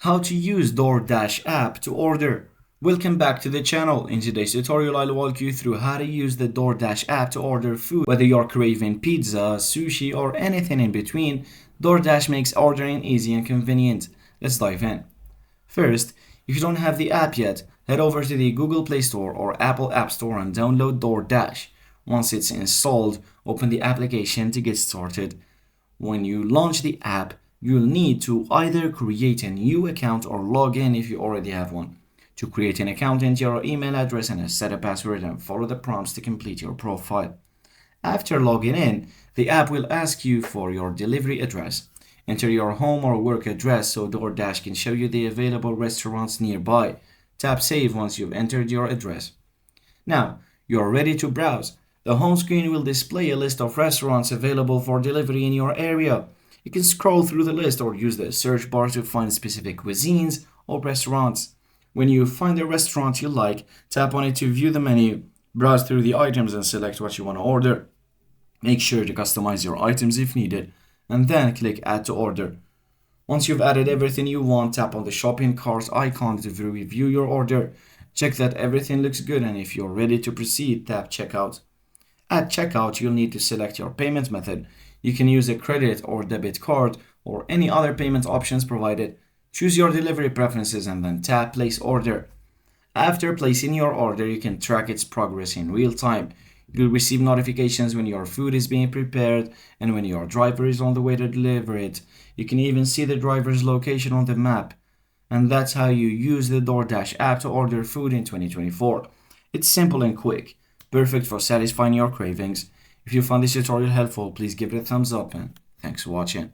How to use DoorDash app to order. Welcome back to the channel. In today's tutorial, I'll walk you through how to use the DoorDash app to order food. Whether you're craving pizza, sushi, or anything in between, DoorDash makes ordering easy and convenient. Let's dive in. First, if you don't have the app yet, head over to the Google Play Store or Apple App Store and download DoorDash. Once it's installed, open the application to get started. When you launch the app, you'll need to either create a new account or log in if you already have one. To create an account, enter your email address and set a password and follow the prompts to complete your profile. After logging in, the app will ask you for your delivery address. Enter your home or work address so DoorDash can show you the available restaurants nearby. Tap Save once you've entered your address. Now, you're ready to browse. The home screen will display a list of restaurants available for delivery in your area. You can scroll through the list or use the search bar to find specific cuisines or restaurants. When you find a restaurant you like, tap on it to view the menu, browse through the items and select what you want to order. Make sure to customize your items if needed, and then click Add to Order. Once you've added everything you want, tap on the shopping cart icon to review your order. Check that everything looks good, and if you're ready to proceed, tap Checkout. At checkout, you'll need to select your payment method. You can use a credit or debit card or any other payment options provided. Choose your delivery preferences and then tap Place Order. After placing your order, you can track its progress in real time. You'll receive notifications when your food is being prepared and when your driver is on the way to deliver it. You can even see the driver's location on the map. And that's how you use the DoorDash app to order food in 2024. It's simple and quick, perfect for satisfying your cravings. If you found this tutorial helpful, please give it a thumbs up and thanks for watching.